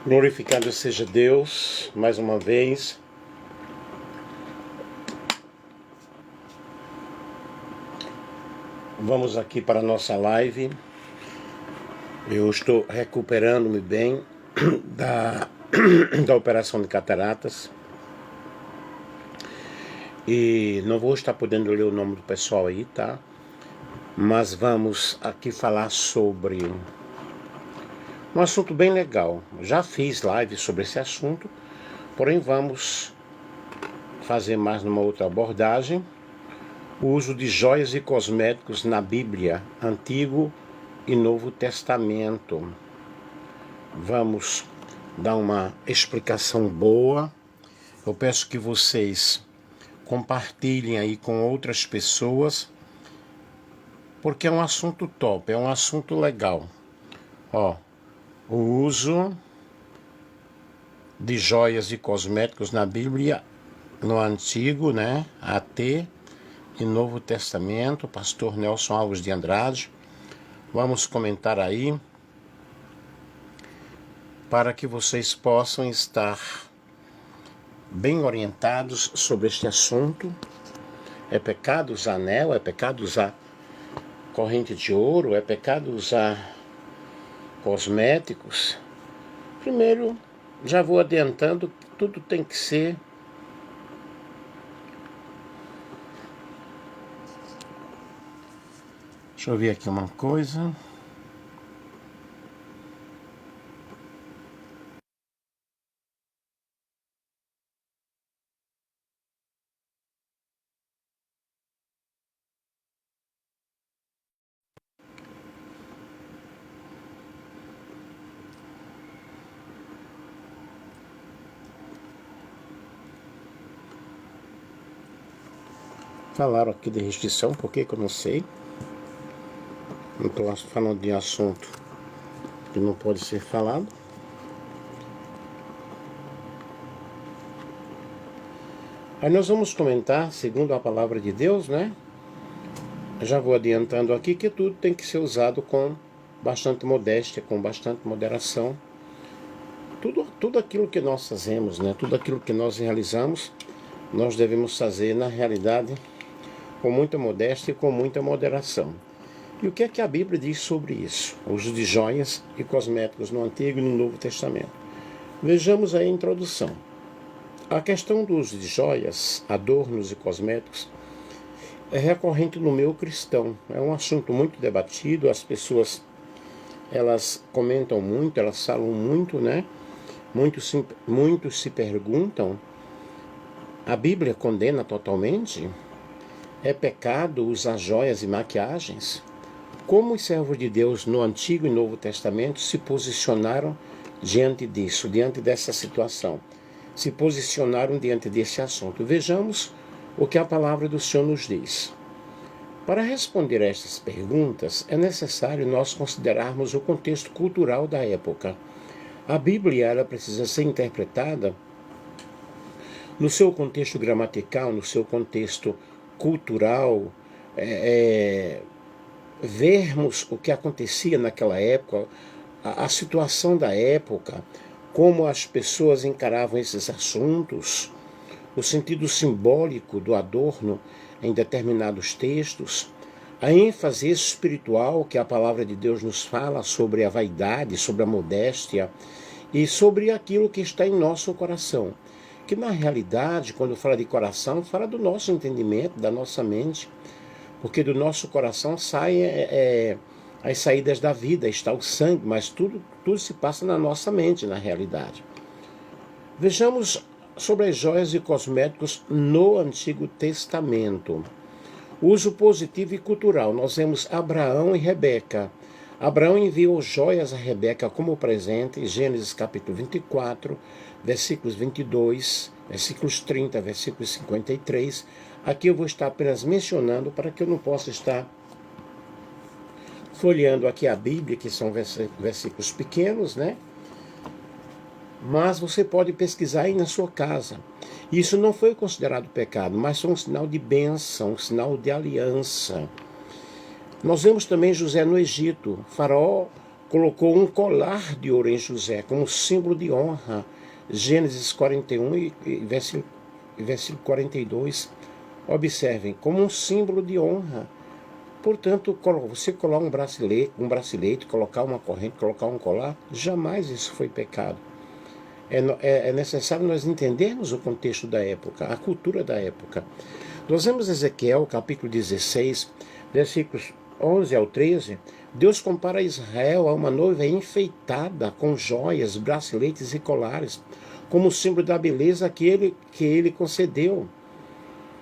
Glorificado seja Deus, mais uma vez. Vamos aqui para a nossa live. Eu estou recuperando-me bem da operação de cataratas. E não vou estar podendo ler o nome do pessoal aí, tá? Mas vamos aqui falar sobre um assunto bem legal. Já fiz live sobre esse assunto, porém vamos fazer mais numa outra abordagem. O uso de joias e cosméticos na Bíblia, Antigo e Novo Testamento. Vamos dar uma explicação boa. Eu peço que vocês compartilhem aí com outras pessoas, porque é um assunto top, é um assunto legal. O uso de joias e cosméticos na Bíblia, no Antigo, AT e Novo Testamento, pastor Nelson Alves de Andrade. Vamos comentar aí, para que vocês possam estar bem orientados sobre este assunto. É pecado usar anel? É pecado usar corrente de ouro? É pecado usar cosméticos? Primeiro, já vou adiantando que tudo tem que ser Deixa eu ver aqui uma coisa. Falaram aqui de restrição, por que eu não sei? Não estou falando de assunto que não pode ser falado. Aí nós vamos comentar, segundo a palavra de Deus, Já vou adiantando aqui que tudo tem que ser usado com bastante modéstia, com bastante moderação. Tudo aquilo que nós fazemos, tudo aquilo que nós realizamos, nós devemos fazer, na realidade, com muita modéstia e com muita moderação. E o que é que a Bíblia diz sobre isso? O uso de joias e cosméticos no Antigo e no Novo Testamento. Vejamos aí a introdução. A questão do uso de joias, adornos e cosméticos é recorrente no meio cristão. É um assunto muito debatido, as pessoas elas comentam muito, elas falam muito, Muitos se perguntam, a Bíblia condena totalmente? É pecado usar joias e maquiagens? Como os servos de Deus no Antigo e Novo Testamento se posicionaram diante disso, diante dessa situação? Se posicionaram diante desse assunto. Vejamos o que a palavra do Senhor nos diz. Para responder a estas perguntas, é necessário nós considerarmos o contexto cultural da época. A Bíblia ela precisa ser interpretada no seu contexto gramatical, no seu contexto cultural, vermos o que acontecia naquela época, a situação da época, como as pessoas encaravam esses assuntos, o sentido simbólico do adorno em determinados textos, a ênfase espiritual que a palavra de Deus nos fala sobre a vaidade, sobre a modéstia e sobre aquilo que está em nosso coração. Que na realidade, quando fala de coração, fala do nosso entendimento, da nossa mente, porque do nosso coração saem as saídas da vida, está o sangue, mas tudo se passa na nossa mente, na realidade. Vejamos sobre as joias e cosméticos no Antigo Testamento. Uso positivo e cultural. Nós vemos Abraão e Rebeca. Abraão enviou joias a Rebeca como presente, em Gênesis capítulo 24, versículos 22, versículos 30, versículos 53. Aqui eu vou estar apenas mencionando para que eu não possa estar folheando aqui a Bíblia, que são versículos pequenos, Mas você pode pesquisar aí na sua casa. Isso não foi considerado pecado, mas foi um sinal de bênção, um sinal de aliança. Nós vemos também José no Egito. Faraó colocou um colar de ouro em José, como símbolo de honra. Gênesis 41 e versículo 42. Observem, como um símbolo de honra. Portanto, você colar um bracelete, colocar uma corrente, colocar um colar, jamais isso foi pecado. É necessário nós entendermos o contexto da época, a cultura da época. Nós vemos Ezequiel, capítulo 16, versículos 11 ao 13, Deus compara Israel a uma noiva enfeitada com joias, braceletes e colares, como símbolo da beleza que ele concedeu.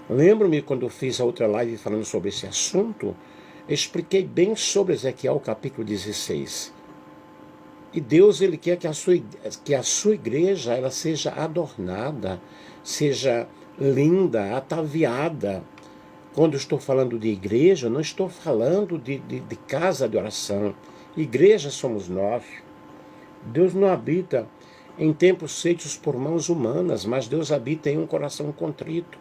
Lembro-me quando eu fiz a outra live falando sobre esse assunto, expliquei bem sobre Ezequiel capítulo 16. E Deus ele quer que a sua igreja ela seja adornada, seja linda, ataviada. Quando estou falando de igreja, não estou falando de casa de oração. Igreja somos nós. Deus não habita em templos feitos por mãos humanas, mas Deus habita em um coração contrito,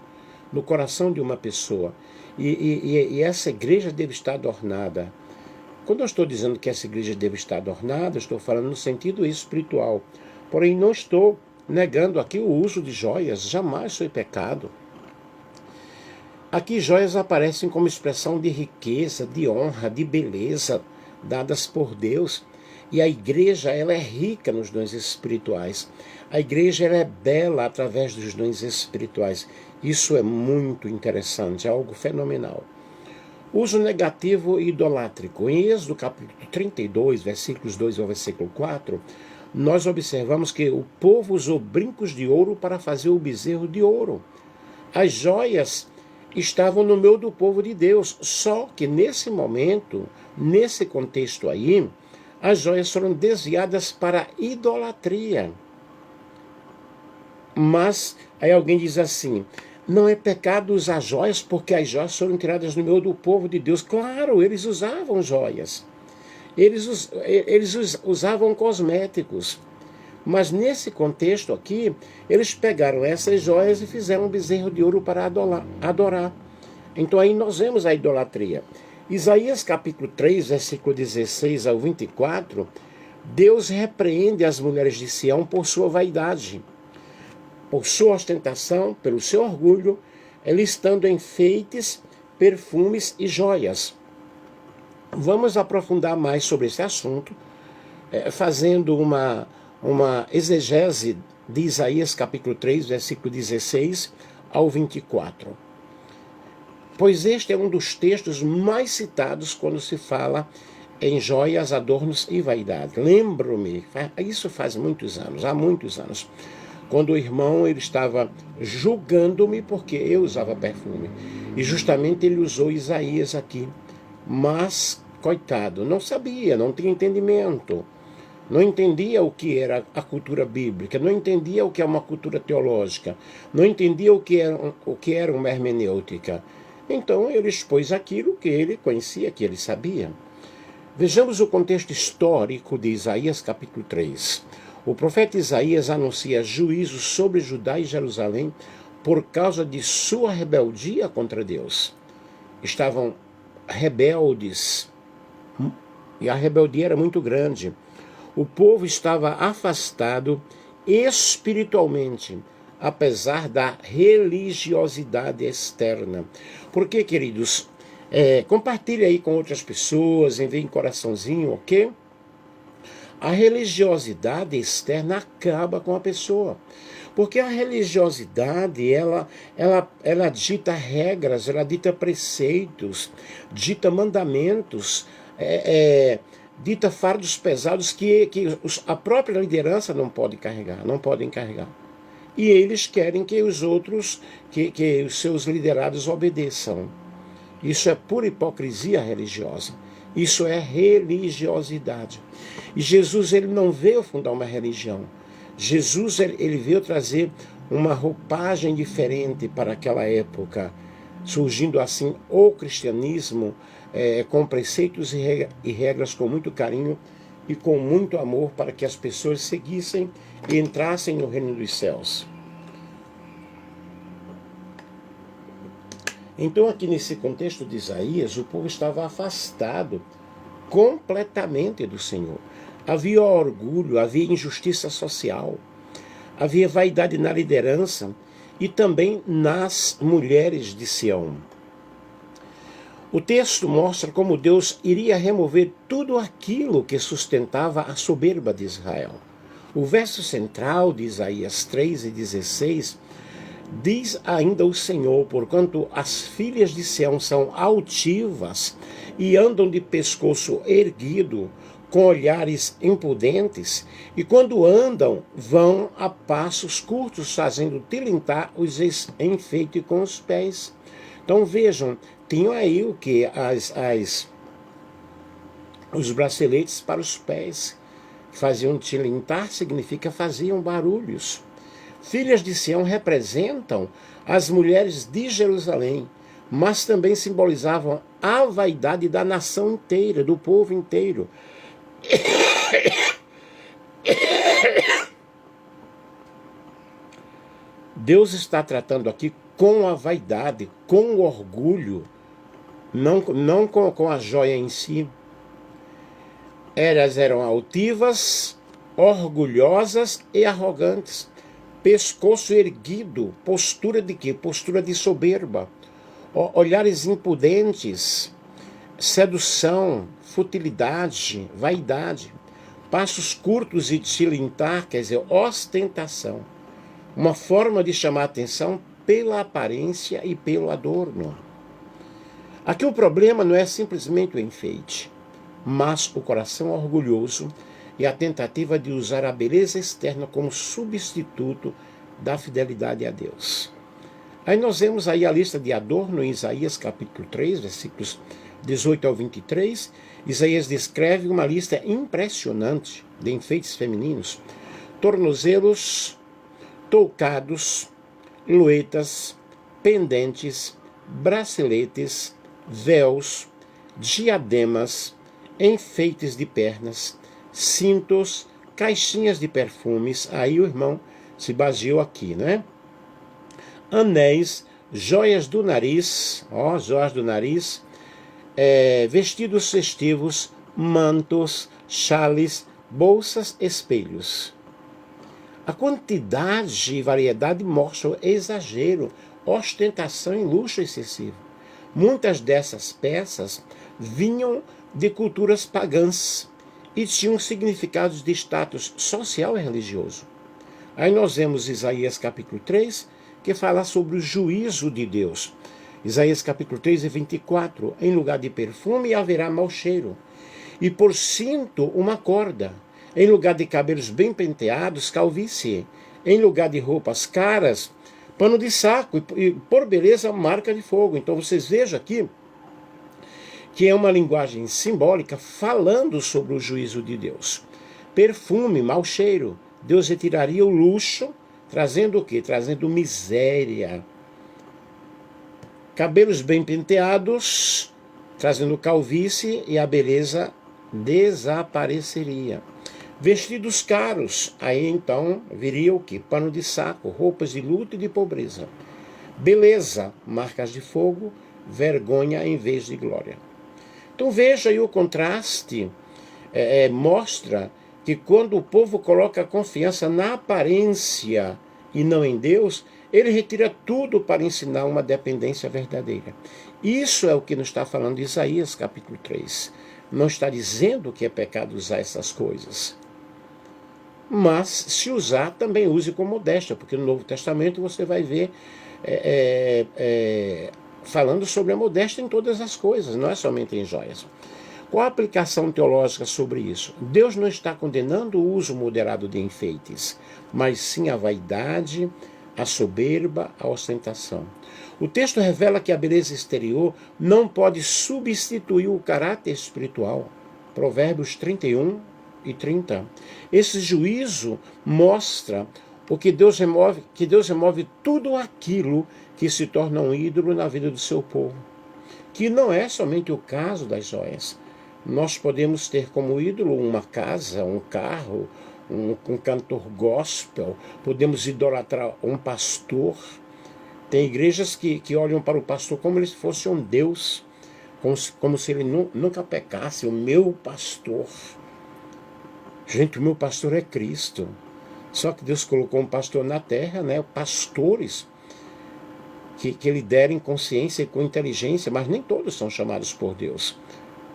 no coração de uma pessoa. E essa igreja deve estar adornada. Quando eu estou dizendo que essa igreja deve estar adornada, eu estou falando no sentido espiritual. Porém, não estou negando aqui o uso de joias, jamais foi pecado. Aqui joias aparecem como expressão de riqueza, de honra, de beleza, dadas por Deus. E a igreja ela é rica nos dons espirituais. A igreja ela é bela através dos dons espirituais. Isso é muito interessante, é algo fenomenal. Uso negativo e idolátrico. Em Êxodo capítulo 32, versículos 2 ao versículo 4, nós observamos que o povo usou brincos de ouro para fazer o bezerro de ouro. As joias estavam no meio do povo de Deus, só que nesse momento, nesse contexto aí, as joias foram desviadas para a idolatria. Mas aí alguém diz assim, não é pecado usar joias porque as joias foram tiradas do meio do povo de Deus. Claro, eles usavam joias. Eles usavam cosméticos. Mas nesse contexto aqui, eles pegaram essas joias e fizeram um bezerro de ouro para adorar. Então aí nós vemos a idolatria. Isaías capítulo 3, versículo 16 ao 24, Deus repreende as mulheres de Sião por sua vaidade, por sua ostentação, pelo seu orgulho, listando enfeites, perfumes e joias. Vamos aprofundar mais sobre esse assunto, fazendo uma exegese de Isaías capítulo 3, versículo 16 ao 24. Pois este é um dos textos mais citados quando se fala em joias, adornos e vaidade. Lembro-me, isso faz muitos anos, há muitos anos, quando o irmão ele estava julgando-me porque eu usava perfume. E justamente ele usou Isaías aqui. Mas, coitado, não sabia, não tinha entendimento. Não entendia o que era a cultura bíblica, não entendia o que é uma cultura teológica, não entendia o que era uma hermenêutica. Então ele expôs aquilo que ele conhecia, que ele sabia. Vejamos o contexto histórico de Isaías capítulo 3. O profeta Isaías anuncia juízo sobre Judá e Jerusalém por causa de sua rebeldia contra Deus. Estavam rebeldes e a rebeldia era muito grande. O povo estava afastado espiritualmente, apesar da religiosidade externa. Porque, queridos, compartilhe aí com outras pessoas, envie um coraçãozinho, ok? A religiosidade externa acaba com a pessoa. Porque a religiosidade, ela dita regras, ela dita preceitos, dita mandamentos, dita fardos pesados que a própria liderança não pode carregar, não podem carregar. E eles querem que os outros, que os seus liderados obedeçam. Isso é pura hipocrisia religiosa. Isso é religiosidade. E Jesus ele não veio fundar uma religião. Jesus ele veio trazer uma roupagem diferente para aquela época, surgindo assim o cristianismo com preceitos e regras com muito carinho e com muito amor para que as pessoas seguissem e entrassem no reino dos céus. Então aqui nesse contexto de Isaías, o povo estava afastado completamente do Senhor. Havia orgulho, havia injustiça social, havia vaidade na liderança e também nas mulheres de Sião. O texto mostra como Deus iria remover tudo aquilo que sustentava a soberba de Israel. O verso central de Isaías 3:16 diz ainda o Senhor: porquanto as filhas de Sião são altivas e andam de pescoço erguido, com olhares impudentes, e quando andam, vão a passos curtos, fazendo tilintar os enfeites com os pés. Então vejam, tinham aí o que? Os braceletes para os pés. Faziam tilintar, significa faziam barulhos. Filhas de Sião representam as mulheres de Jerusalém, mas também simbolizavam a vaidade da nação inteira, do povo inteiro. Deus está tratando aqui com a vaidade, com o orgulho, não com a joia em si. Elas eram altivas, orgulhosas e arrogantes. Pescoço erguido, postura de quê? Postura de soberba. Olhares impudentes, sedução, futilidade, vaidade. Passos curtos e tilintar, quer dizer, ostentação. Uma forma de chamar a atenção pela aparência e pelo adorno. Aqui o problema não é simplesmente o enfeite, mas o coração orgulhoso e a tentativa de usar a beleza externa como substituto da fidelidade a Deus. Aí nós vemos aí a lista de adorno em Isaías capítulo 3, versículos 18 ao 23. Isaías descreve uma lista impressionante de enfeites femininos: tornozelos, toucados, luetas, pendentes, braceletes, véus, diademas, enfeites de pernas, cintos, caixinhas de perfumes. Aí o irmão se baseou aqui, né? Anéis, joias do nariz, joias do nariz, vestidos festivos, mantos, chales, bolsas, espelhos. A quantidade e variedade mostram exagero, ostentação e luxo excessivo. Muitas dessas peças vinham de culturas pagãs e tinham significados de status social e religioso. Aí nós vemos Isaías capítulo 3, que fala sobre o juízo de Deus. Isaías capítulo 3 e 24, em lugar de perfume haverá mau cheiro, e por cinto uma corda, em lugar de cabelos bem penteados, calvície, em lugar de roupas caras, pano de saco, e por beleza, marca de fogo. Então vocês vejam aqui que é uma linguagem simbólica falando sobre o juízo de Deus. Perfume, mau cheiro. Deus retiraria o luxo, trazendo o quê? Trazendo miséria. Cabelos bem penteados, trazendo calvície, e a beleza desapareceria. Vestidos caros, aí então viria o quê? Pano de saco, roupas de luto e de pobreza. Beleza, marcas de fogo, vergonha em vez de glória. Então veja aí o contraste, mostra que quando o povo coloca a confiança na aparência e não em Deus, ele retira tudo para ensinar uma dependência verdadeira. Isso é o que nos está falando Isaías capítulo 3. Não está dizendo que é pecado usar essas coisas. Mas se usar, também use com modéstia, porque no Novo Testamento você vai ver falando sobre a modéstia em todas as coisas, não é somente em joias. Qual a aplicação teológica sobre isso? Deus não está condenando o uso moderado de enfeites, mas sim a vaidade, a soberba, a ostentação. O texto revela que a beleza exterior não pode substituir o caráter espiritual. Provérbios 31 e 30. Esse juízo mostra que Deus remove tudo aquilo que se torna um ídolo na vida do seu povo. Que não é somente o caso das joias. Nós podemos ter como ídolo uma casa, um carro, um cantor gospel, podemos idolatrar um pastor. Tem igrejas que olham para o pastor como se fosse um Deus. como se ele nunca pecasse. O meu pastor. Gente, o meu pastor é Cristo. Só que Deus colocou um pastor na terra, né? Pastores que liderem consciência e com inteligência, mas nem todos são chamados por Deus.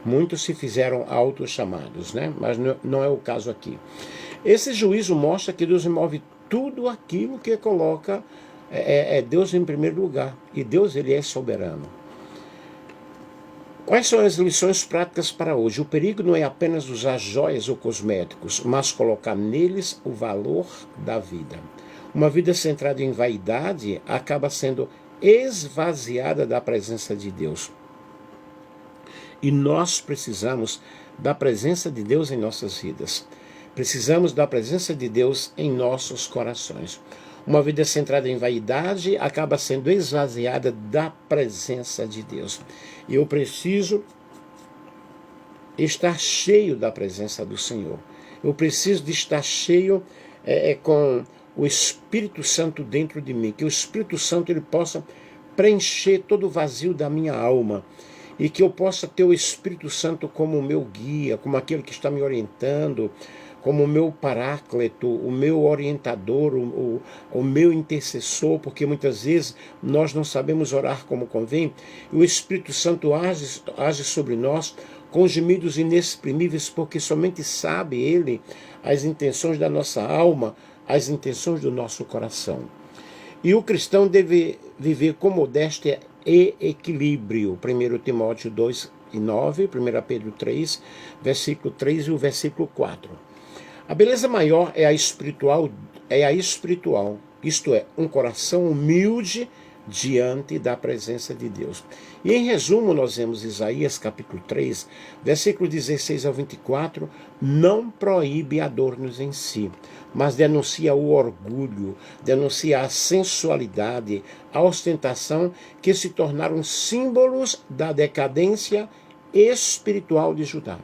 Muitos se fizeram autochamados, né? Mas não é o caso aqui. Esse juízo mostra que Deus remove tudo aquilo que coloca Deus em primeiro lugar. E Deus, ele é soberano. Quais são as lições práticas para hoje? O perigo não é apenas usar joias ou cosméticos, mas colocar neles o valor da vida. Uma vida centrada em vaidade acaba sendo esvaziada da presença de Deus. E nós precisamos da presença de Deus em nossas vidas. Precisamos da presença de Deus em nossos corações. Uma vida centrada em vaidade acaba sendo esvaziada da presença de Deus. E eu preciso estar cheio da presença do Senhor. Eu preciso de estar cheio com o Espírito Santo dentro de mim. Que o Espírito Santo ele possa preencher todo o vazio da minha alma. E que eu possa ter o Espírito Santo como o meu guia, como aquele que está me orientando, como o meu paráclito, o meu orientador, o meu intercessor, porque muitas vezes nós não sabemos orar como convém, e o Espírito Santo age sobre nós com gemidos inexprimíveis, porque somente sabe Ele as intenções da nossa alma, as intenções do nosso coração. E o cristão deve viver com modéstia e equilíbrio. 1 Timóteo 2:9, 1 Pedro 3, versículo 3 e o versículo 4. A beleza maior é a espiritual, isto é, um coração humilde diante da presença de Deus. E em resumo, nós vemos Isaías capítulo 3, versículo 16 ao 24, não proíbe adornos em si, mas denuncia o orgulho, denuncia a sensualidade, a ostentação, que se tornaram símbolos da decadência espiritual de Judá.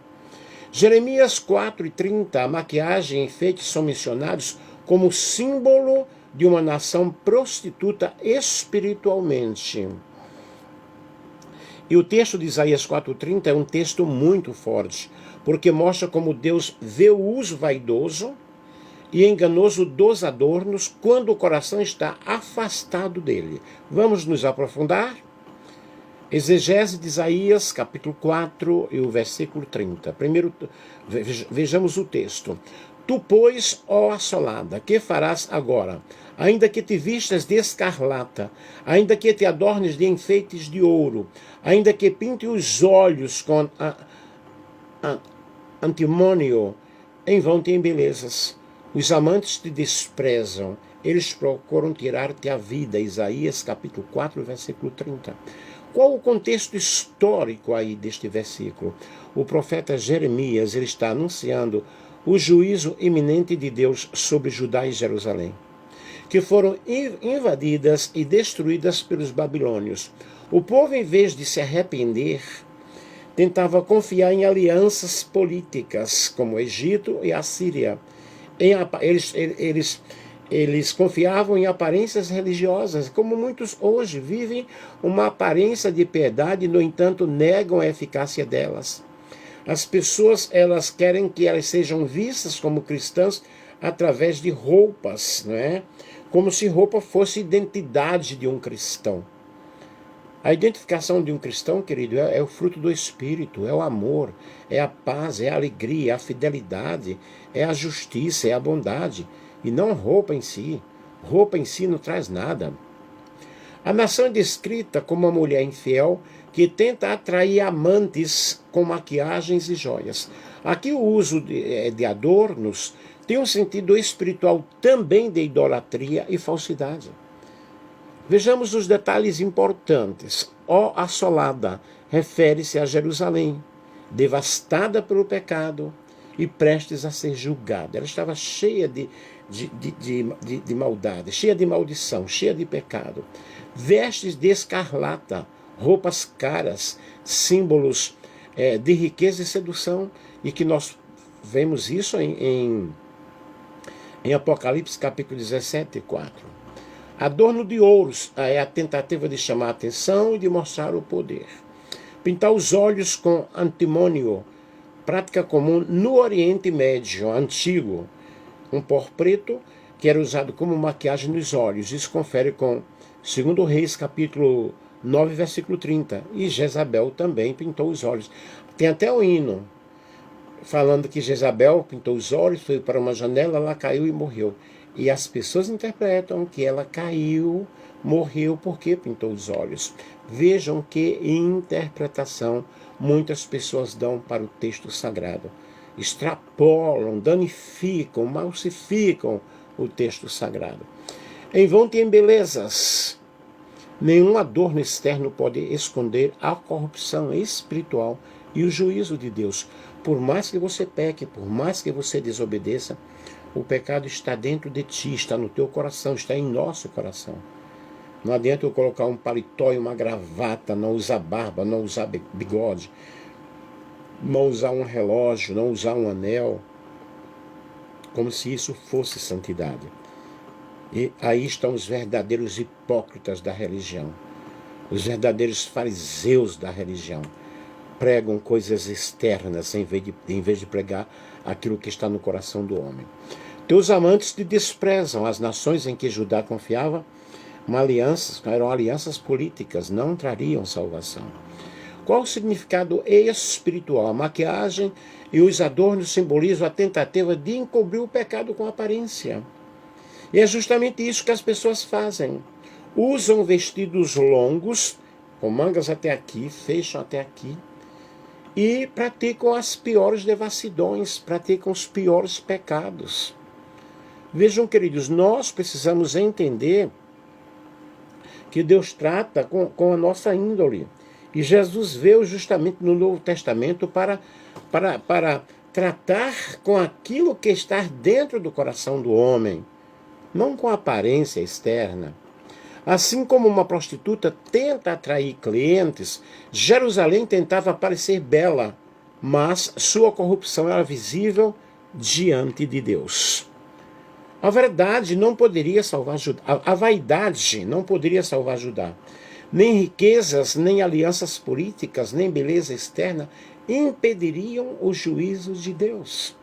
Jeremias 4:30, a maquiagem e enfeites são mencionados como símbolo de uma nação prostituta espiritualmente. E o texto de Isaías 4:30 é um texto muito forte, porque mostra como Deus vê o uso vaidoso e enganoso dos adornos quando o coração está afastado dele. Vamos nos aprofundar? Exegese de Isaías, capítulo 4 e o versículo 30. Primeiro, vejamos o texto. Tu, pois, ó assolada, que farás agora? Ainda que te vistas de escarlata, ainda que te adornes de enfeites de ouro, ainda que pinte os olhos com antimônio, em vão te embelezas. Os amantes te desprezam, eles procuram tirar-te a vida. Isaías, capítulo 4, versículo 30. Qual o contexto histórico aí deste versículo? O profeta Jeremias ele está anunciando o juízo iminente de Deus sobre Judá e Jerusalém, que foram invadidas e destruídas pelos babilônios. O povo, em vez de se arrepender, tentava confiar em alianças políticas, como o Egito e a Síria. Eles confiavam em aparências religiosas, como muitos hoje vivem uma aparência de piedade, no entanto negam a eficácia delas. As pessoas elas querem que elas sejam vistas como cristãs através de roupas, não é? Como se roupa fosse identidade de um cristão. A identificação de um cristão, querido, é o fruto do Espírito, é o amor, é a paz, é a alegria, é a fidelidade, é a justiça, é a bondade. E não roupa em si. Roupa em si não traz nada. A nação é descrita como uma mulher infiel que tenta atrair amantes com maquiagens e joias. Aqui o uso de adornos tem um sentido espiritual também de idolatria e falsidade. Vejamos os detalhes importantes. Ó assolada, refere-se a Jerusalém, devastada pelo pecado e prestes a ser julgada. Ela estava cheia de maldade, cheia de maldição, cheia de pecado. Vestes de escarlata, roupas caras, símbolos de riqueza e sedução, e que nós vemos isso em Apocalipse capítulo 17, 4. Adorno de ouros é a tentativa de chamar a atenção e de mostrar o poder. Pintar os olhos com antimônio, prática comum no Oriente Médio antigo. Um pó preto que era usado como maquiagem nos olhos. Isso confere com 2 Reis, capítulo 9, versículo 30. E Jezabel também pintou os olhos. Tem até o hino falando que Jezabel pintou os olhos, foi para uma janela, ela caiu e morreu. E as pessoas interpretam que ela caiu, morreu porque pintou os olhos. Vejam que interpretação muitas pessoas dão para o texto sagrado. Extrapolam, danificam, malsificam o texto sagrado. Em vão tem belezas. Nenhum adorno externo pode esconder a corrupção espiritual e o juízo de Deus. Por mais que você peque, por mais que você desobedeça, o pecado está dentro de ti, está no teu coração, está em nosso coração. Não adianta eu colocar um paletó e uma gravata, não usar barba, não usar bigode, não usar um relógio, não usar um anel, como se isso fosse santidade. E aí estão os verdadeiros hipócritas da religião, os verdadeiros fariseus da religião. Pregam coisas externas em vez de pregar aquilo que está no coração do homem. Teus amantes te desprezam. As nações em que Judá confiava eram alianças políticas, não trariam salvação. Qual o significado espiritual? A maquiagem e os adornos simbolizam a tentativa de encobrir o pecado com aparência. E é justamente isso que as pessoas fazem. Usam vestidos longos, com mangas até aqui, fecham até aqui, e praticam as piores devassidões, praticam os piores pecados. Vejam, queridos, nós precisamos entender que Deus trata com a nossa índole. E Jesus veio justamente no Novo Testamento para tratar com aquilo que está dentro do coração do homem, não com a aparência externa. Assim como uma prostituta tenta atrair clientes, Jerusalém tentava parecer bela, mas sua corrupção era visível diante de Deus. A verdade não poderia salvar Judá. A vaidade não poderia salvar Judá. Nem riquezas, nem alianças políticas, nem beleza externa impediriam o juízo de Deus.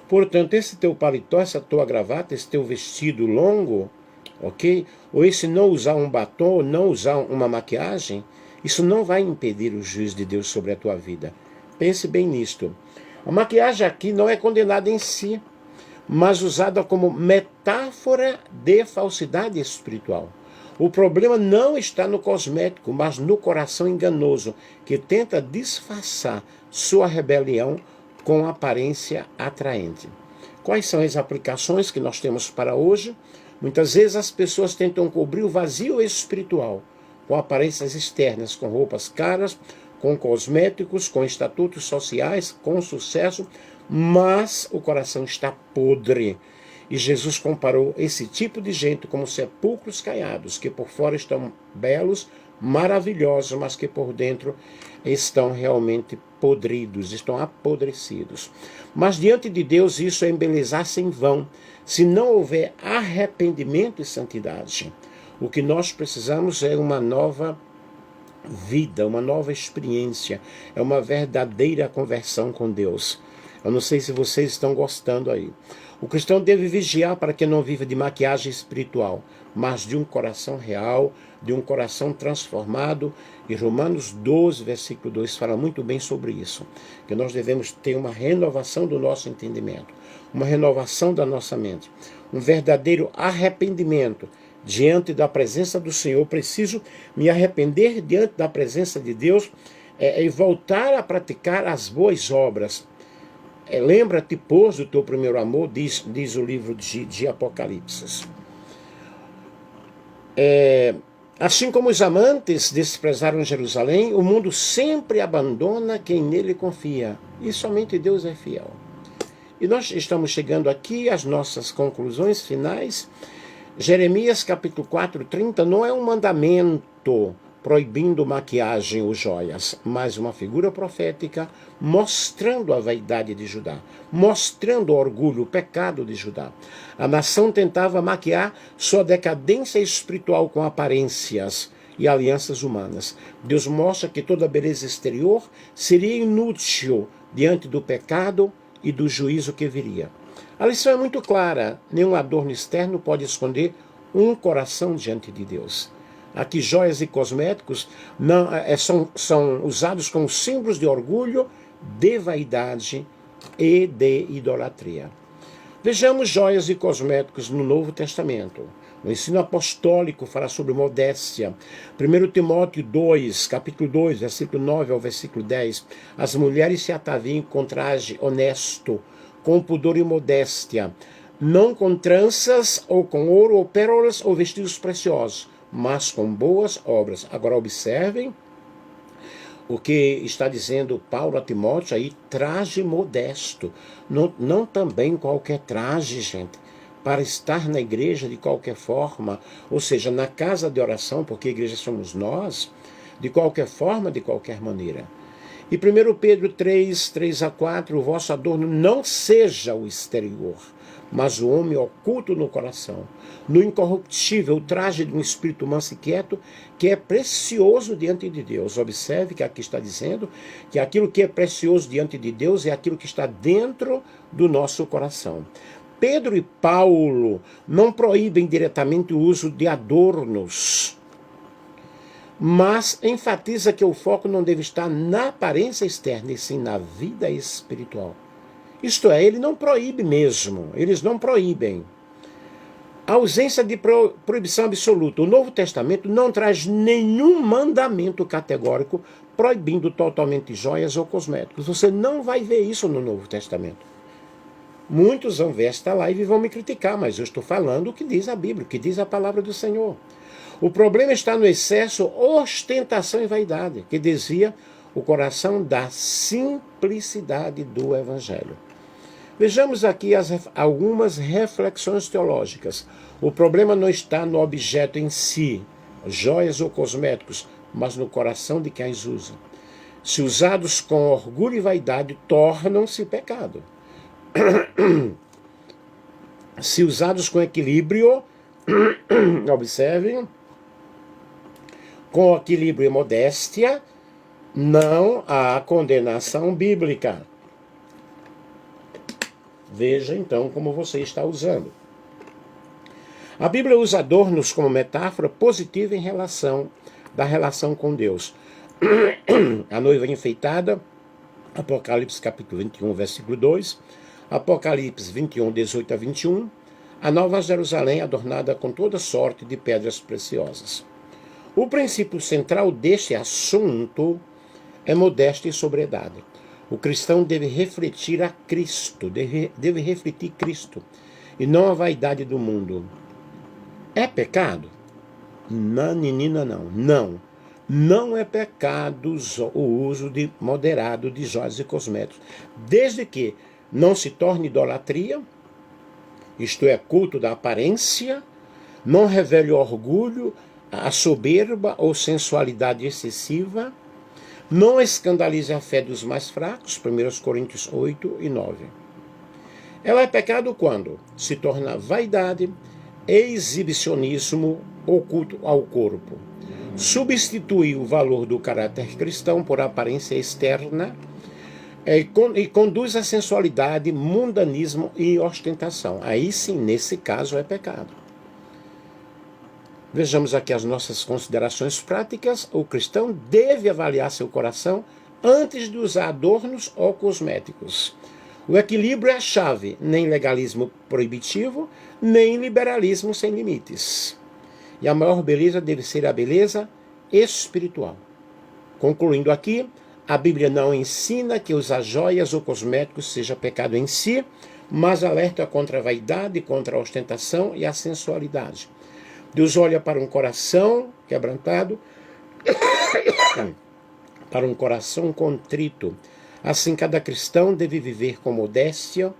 Portanto, esse teu paletó, essa tua gravata, esse teu vestido longo, ok? Ou esse não usar um batom, ou não usar uma maquiagem, isso não vai impedir o juízo de Deus sobre a tua vida. Pense bem nisto. A maquiagem aqui não é condenada em si, mas usada como metáfora de falsidade espiritual. O problema não está no cosmético, mas no coração enganoso, que tenta disfarçar sua rebelião com aparência atraente. Quais são as aplicações que nós temos para hoje? Muitas vezes as pessoas tentam cobrir o vazio espiritual com aparências externas, com roupas caras, com cosméticos, com estatutos sociais, com sucesso, mas o coração está podre. E Jesus comparou esse tipo de gente como sepulcros caiados, que por fora estão belos, maravilhosos, mas que por dentro estão realmente podridos, estão apodrecidos. Mas diante de Deus isso é embelezar-se em vão, se não houver arrependimento e santidade. O que nós precisamos é uma nova vida, uma nova experiência, é uma verdadeira conversão com Deus. Eu não sei se vocês estão gostando aí. O cristão deve vigiar para que não viva de maquiagem espiritual, mas de um coração real, de um coração transformado. E Romanos 12, versículo 2 fala muito bem sobre isso, que nós devemos ter uma renovação do nosso entendimento, uma renovação da nossa mente, um verdadeiro arrependimento diante da presença do Senhor. Eu preciso me arrepender diante da presença de Deus e voltar a praticar as boas obras. Lembra-te, pois, do teu primeiro amor, diz o livro de Apocalipse. Assim como os amantes desprezaram Jerusalém, o mundo sempre abandona quem nele confia. E somente Deus é fiel. E nós estamos chegando aqui às nossas conclusões finais. Jeremias capítulo 4, 30 não é um mandamento proibindo maquiagem ou joias, mas uma figura profética mostrando a vaidade de Judá, mostrando o orgulho, o pecado de Judá. A nação tentava maquiar sua decadência espiritual com aparências e alianças humanas. Deus mostra que toda beleza exterior seria inútil diante do pecado e do juízo que viria. A lição é muito clara: nenhum adorno externo pode esconder um coração diante de Deus. Aqui joias e cosméticos são usados como símbolos de orgulho, de vaidade e de idolatria. Vejamos joias e cosméticos no Novo Testamento. O ensino apostólico fala sobre modéstia. 1 Timóteo 2, capítulo 2, versículo 9 ao versículo 10. As mulheres se ataviem com traje honesto, com pudor e modéstia, não com tranças, ou com ouro, ou pérolas, ou vestidos preciosos, mas com boas obras. Agora observem o que está dizendo Paulo a Timóteo aí: traje modesto. Não também qualquer traje, gente, para estar na igreja de qualquer forma, ou seja, na casa de oração, porque a igreja somos nós, de qualquer forma, de qualquer maneira. E 1 Pedro 3, 3 a 4, o vosso adorno não seja o exterior, mas o homem oculto no coração, no incorruptível, o traje de um espírito manso e quieto, que é precioso diante de Deus. Observe que aqui está dizendo que aquilo que é precioso diante de Deus é aquilo que está dentro do nosso coração. Pedro e Paulo não proíbem diretamente o uso de adornos, mas enfatiza que o foco não deve estar na aparência externa, e sim na vida espiritual. Isto é, ele não proíbe mesmo, eles não proíbem. A ausência de proibição absoluta. O Novo Testamento não traz nenhum mandamento categórico proibindo totalmente joias ou cosméticos. Você não vai ver isso no Novo Testamento. Muitos vão ver esta live e vão me criticar, mas eu estou falando o que diz a Bíblia, o que diz a palavra do Senhor. O problema está no excesso, ostentação e vaidade, que desvia o coração da simplicidade do Evangelho. Vejamos aqui algumas reflexões teológicas. O problema não está no objeto em si, joias ou cosméticos, mas no coração de quem os usa. Se usados com orgulho e vaidade, tornam-se pecado. Se usados com equilíbrio, observem, com equilíbrio e modéstia, não há condenação bíblica. Veja então como você está usando. A Bíblia usa adornos como metáfora positiva em da relação com Deus. A noiva enfeitada, Apocalipse capítulo 21, versículo 2, Apocalipse 21, 18 a 21, a Nova Jerusalém adornada com toda sorte de pedras preciosas. O princípio central deste assunto é modéstia e sobriedade. O cristão deve refletir a Cristo, deve refletir Cristo, e não a vaidade do mundo. É pecado? Não, menina, não. Não. Não é pecado o uso moderado de joias e cosméticos, desde que não se torne idolatria, isto é, culto da aparência, não revele orgulho, a soberba ou sensualidade excessiva, não escandalize a fé dos mais fracos, 1 Coríntios 8 e 9. Ela é pecado quando se torna vaidade, exibicionismo ou culto ao corpo. Substitui o valor do caráter cristão por aparência externa e conduz à sensualidade, mundanismo e ostentação. Aí sim, nesse caso, é pecado. Vejamos aqui as nossas considerações práticas. O cristão deve avaliar seu coração antes de usar adornos ou cosméticos. O equilíbrio é a chave, nem legalismo proibitivo, nem liberalismo sem limites. E a maior beleza deve ser a beleza espiritual. Concluindo aqui, a Bíblia não ensina que usar joias ou cosméticos seja pecado em si, mas alerta contra a vaidade, contra a ostentação e a sensualidade. Deus olha para um coração quebrantado, para um coração contrito. Assim, cada cristão deve viver com modéstia,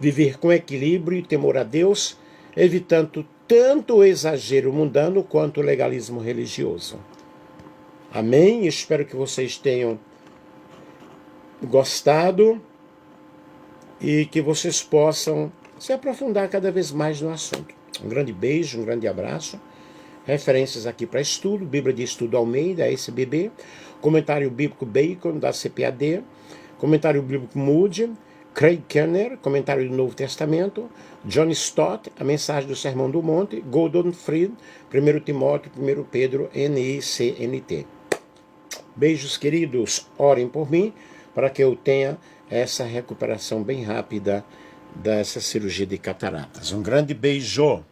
viver com equilíbrio e temor a Deus, evitando tanto o exagero mundano quanto o legalismo religioso. Amém? Espero que vocês tenham gostado e que vocês possam se aprofundar cada vez mais no assunto. Um grande beijo, um grande abraço Referências aqui para estudo, Bíblia de Estudo Almeida, SBB, Comentário Bíblico Bacon, da CPAD, Comentário Bíblico Moody, Craig Kenner, Comentário do Novo Testamento, John Stott, A Mensagem do Sermão do Monte, Gordon Fried, 1 Timóteo, 1 Pedro, NICNT. Beijos, queridos, orem por mim, para que eu tenha essa recuperação bem rápida dessa cirurgia de cataratas. Um grande beijo!